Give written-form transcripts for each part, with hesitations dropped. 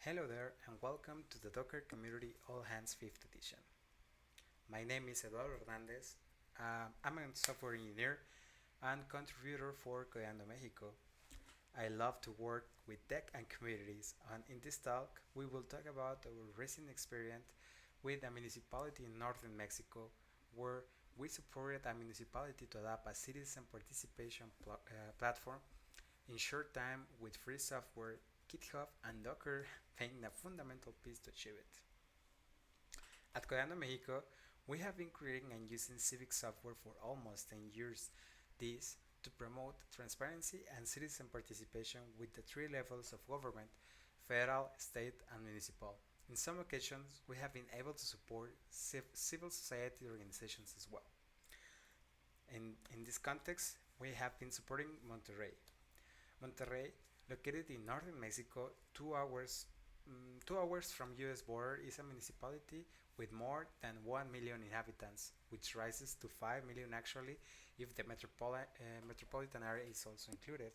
Hello there and welcome to the Docker Community All Hands 5th edition. My name is Eduardo Hernandez. I'm a software engineer and contributor for Codeando Mexico. I love to work with tech and communities, and in this talk we will talk about our recent experience with a municipality in northern Mexico where we supported a municipality to adopt a citizen participation platform in short time with free software, GitHub, and Docker being a fundamental piece to achieve it. At Codeando Mexico, we have been creating and using civic software for almost 10 years. This to promote transparency and citizen participation with the three levels of government: federal, state, and municipal. In some occasions, we have been able to support civil society organizations as well. In this context, we have been supporting Monterrey. Monterrey, located in northern Mexico, 2 hours from U.S. border, is a municipality with more than 1 million inhabitants, which rises to 5 million actually if the metropolitan area is also included.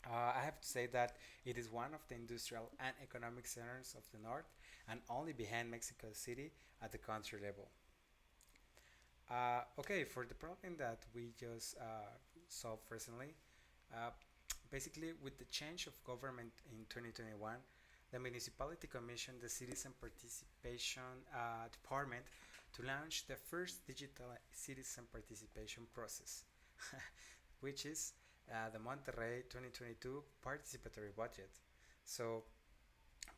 I have to say that it is one of the industrial and economic centers of the north and only behind Mexico City at the country level. Okay, for the problem that we just solved recently, uh, basically with the change of government in 2021, the municipality commissioned the citizen participation department to launch the first digital citizen participation process, which is the Monterrey 2022 participatory budget. So,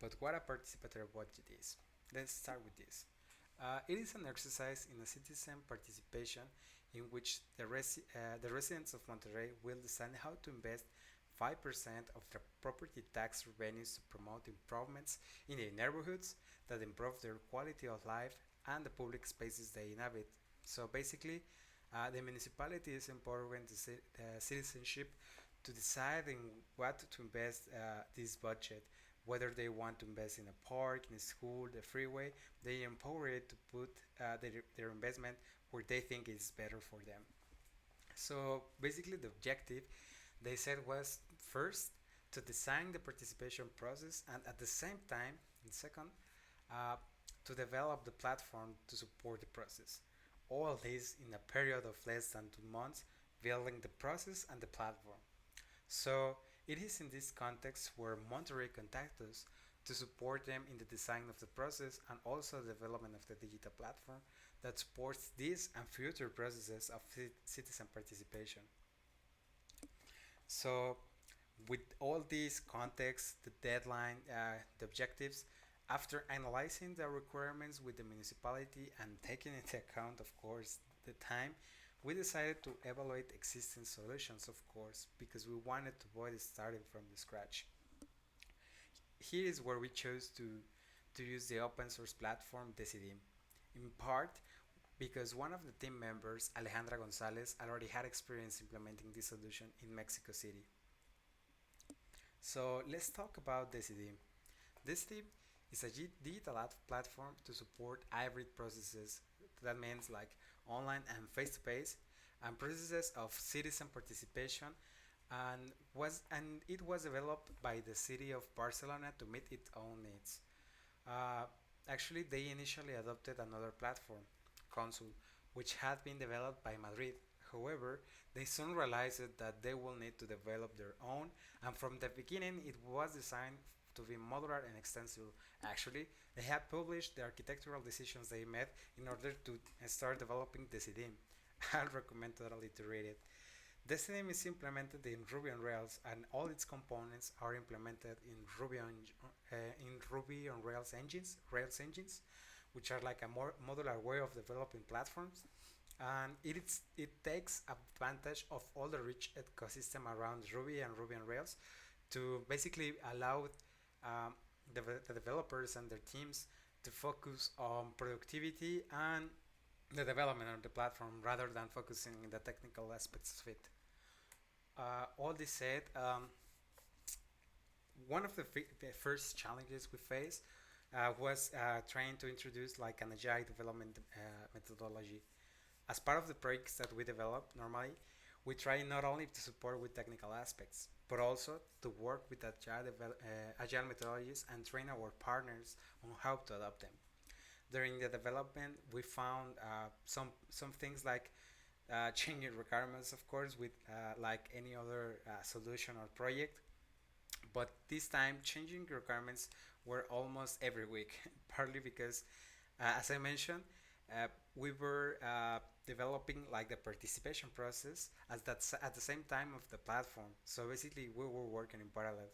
but what a participatory budget is? Let's start with this. It is an exercise in a citizen participation in which the residents of Monterrey will decide how to invest 5% of their property tax revenues to promote improvements in their neighborhoods that improve their quality of life and the public spaces they inhabit. So basically, the municipality is empowering the citizenship to decide in what to invest this budget, whether they want to invest in a park, in a school, the freeway. They empower it to put their investment where they think is better for them. So basically, the objective they said was first to design the participation process and at the same time, in second, uh, to develop the platform to support the process. All this in a period of less than 2 months, building the process and the platform. So it is in this context where Monterrey contacted us to support them in the design of the process and also the development of the digital platform that supports this and future processes of citizen participation. So with all these contexts, the deadline, the objectives, after analyzing the requirements with the municipality and taking into account, of course, the time, we decided to evaluate existing solutions, of course, because we wanted to avoid starting from the scratch. Here is where we chose to use the open source platform Decidim, in part because one of the team members, Alejandra Gonzalez, already had experience implementing this solution in Mexico City. So let's talk about Decidim. Decidim is a digital platform to support hybrid processes. That means like online and face-to-face, and processes of citizen participation, and it was developed by the city of Barcelona to meet its own needs. Uh, Actually, they initially adopted another platform, Consul, which had been developed by Madrid. However, they soon realized that they will need to develop their own, and from the beginning, it was designed to be modular and extensible. Actually, they had published the architectural decisions they made in order to start developing Decidim. I'll recommend totally to read it. Decidim is implemented in Ruby on Rails, and all its components are implemented in Ruby on Rails engines, which are like a more modular way of developing platforms. And it takes advantage of all the rich ecosystem around Ruby and Ruby on Rails to basically allow um, the developers and their teams to focus on productivity and the development of the platform rather than focusing on the technical aspects of it. All this said, one of the first challenges we faced was trying to introduce like an agile development methodology. As part of the projects that we develop normally, we try not only to support with technical aspects, but also to work with agile methodologies and train our partners on how to adopt them. During the development, we found some things like changing requirements, of course, with like any other solution or project. But this time, changing requirements were almost every week, partly because, as I mentioned, we were developing like the participation process as that's at the same time of the platform. So basically, we were working in parallel.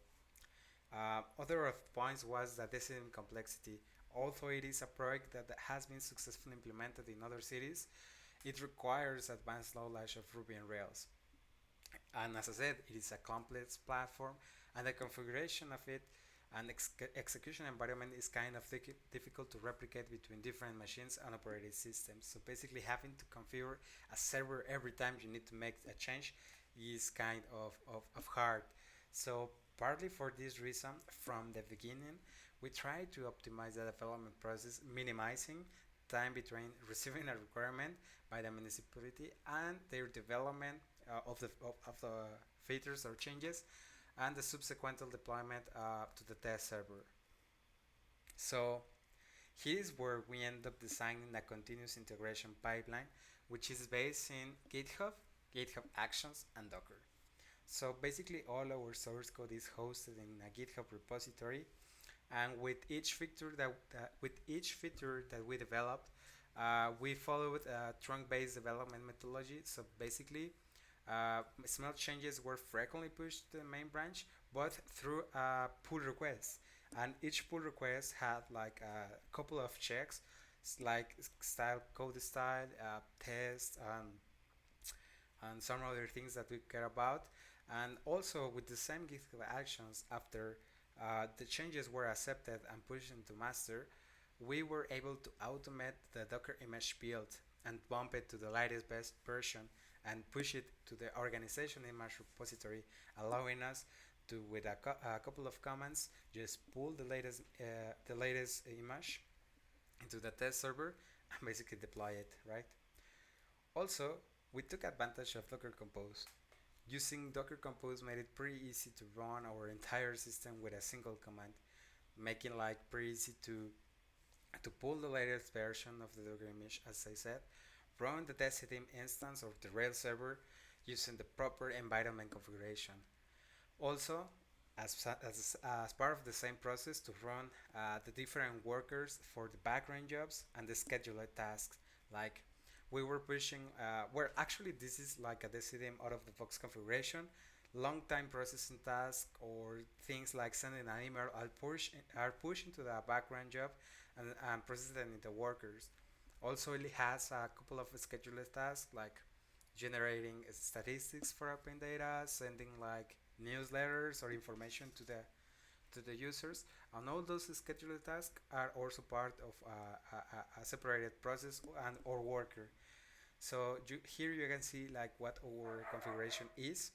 Other of points was the decision complexity. Although it is a project that has been successfully implemented in other cities, it requires advanced knowledge of Ruby and Rails. And as I said, it is a complex platform, and the configuration of it and execution environment is kind of difficult to replicate between different machines and operating systems. So basically, having to configure a server every time you need to make a change is kind of hard. So partly for this reason, from the beginning, we try to optimize the development process, minimizing time between receiving a requirement by the municipality and their development of the features or changes and the subsequent deployment to the test server. So here is where we end up designing a continuous integration pipeline, which is based in GitHub, GitHub Actions, and Docker. So basically, all our source code is hosted in a GitHub repository, and with each feature that we developed, we followed a trunk-based development methodology. So basically, small changes were frequently pushed to the main branch, but through a pull request. And each pull request had like a couple of checks, like code style, test, and some other things that we care about. And also with the same GitHub actions, after the changes were accepted and pushed into master, we were able to automate the Docker image build and bump it to the latest best version and push it to the organization image repository, allowing us to, with a couple of commands, just pull the latest image into the test server and basically deploy it, right? Also, we took advantage of Docker Compose. Using Docker Compose made it pretty easy to run our entire system with a single command, making like pretty easy to pull the latest version of the Docker image, as I said, run the test team instance of the Rails server using the proper environment configuration. Also, as part of the same process, to run the different workers for the background jobs and the scheduled tasks. Like we were pushing, where actually this is like a DCDM out of the box configuration. Long time processing task or things like sending an email are pushed into the background job and processed into workers. Also, it has a couple of scheduled tasks like generating statistics for open data, sending like newsletters or information to the users, and all those scheduled tasks are also part of a separated process and or worker. So here you can see like what our configuration is.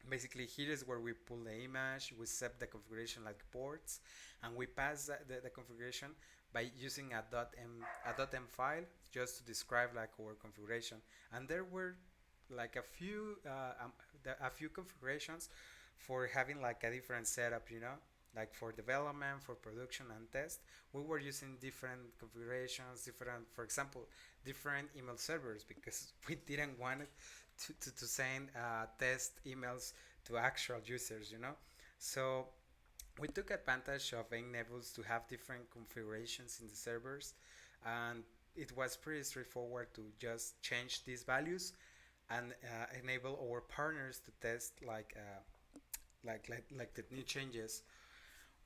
Basically, here is where we pull the image, we set the configuration like ports, and we pass the configuration by using a .m file just to describe like our configuration. And there were like a few configurations for having like a different setup, like for development, for production and test. We were using different configurations, for example, different email servers because we didn't want it to send test emails to actual users. So we took advantage of being able to have different configurations in the servers, and it was pretty straightforward to just change these values and enable our partners to test like the new changes.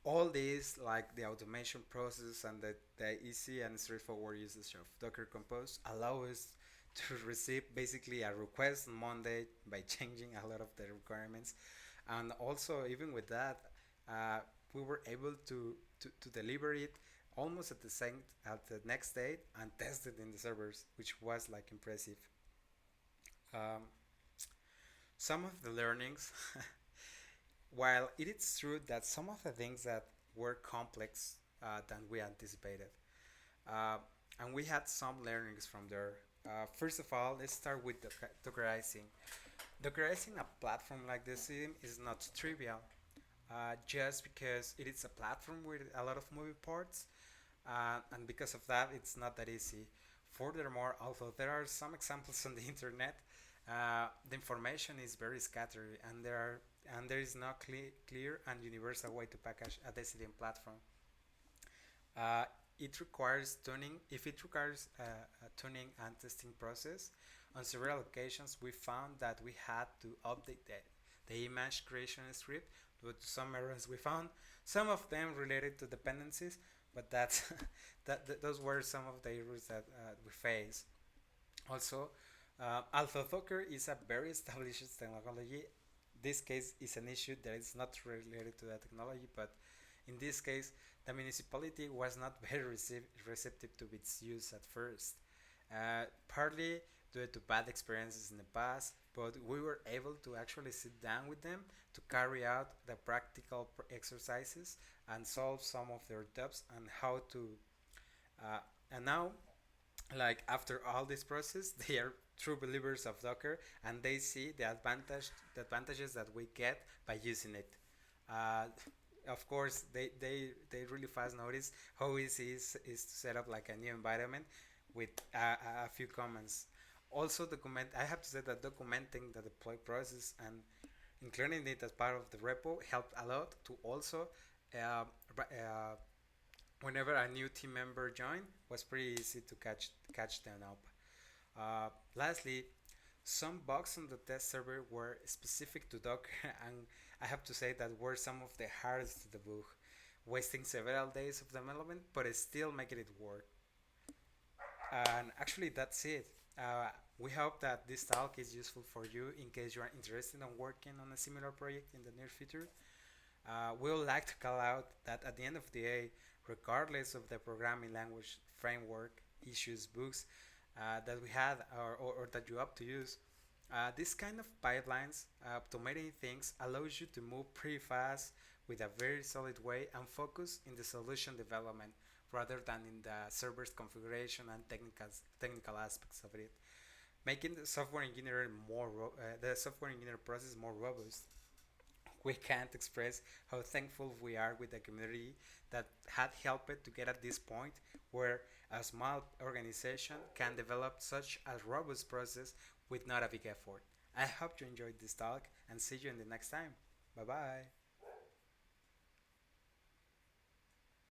All these, like the automation process and the easy and straightforward usage of Docker Compose, allow us to receive basically a request on Monday by changing a lot of the requirements. And also, even with that, we were able to deliver it almost at the next day and test it in the servers, which was like impressive. Um, some of the learnings, while it is true that some of the things that were complex than we anticipated, uh, and we had some learnings from there. First of all, let's start with Dockerizing. Dockerizing a platform like the Steam is not trivial, just because it is a platform with a lot of moving parts, and because of that, it's not that easy. Furthermore, although there are some examples on the internet, the information is very scattered, and there is no clear and universal way to package a decision platform. Uh, it requires tuning. If it requires a tuning and testing process, on several occasions we found that we had to update the image creation script due to some errors we found. Some of them related to dependencies, but that's those were some of the errors that we faced. Also, Alpha Docker is a very established technology. This case is an issue that is not related to the technology, but in this case, the municipality was not very receptive to its use at first, partly due to bad experiences in the past, but we were able to actually sit down with them to carry out the practical exercises and solve some of their doubts and how to. Uh, and now, like after all this process, they are true believers of Docker, and they see the advantages that we get by using it. Uh, of course, they really fast notice how easy is to set up like a new environment with a few commands. Also, document. I have to say that documenting the deploy process and including it as part of the repo helped a lot to also uh, whenever a new team member joined was pretty easy to catch them up. Lastly, some bugs on the test server were specific to Docker, and I have to say that were some of the hardest to debug, wasting several days of development, but still making it work. And actually, that's it. We hope that this talk is useful for you in case you are interested in working on a similar project in the near future. We would like to call out that at the end of the day, regardless of the programming language, framework, issues, books that we had or that you opt to use, this kind of pipelines, automating things, allows you to move pretty fast with a very solid way and focus in the solution development rather than in the server's configuration and technical aspects of it, making the software engineering process more robust. We can't express how thankful we are with the community that had helped to get at this point where a small organization can develop such a robust process with not a big effort. I hope you enjoyed this talk and see you in the next time. Bye bye.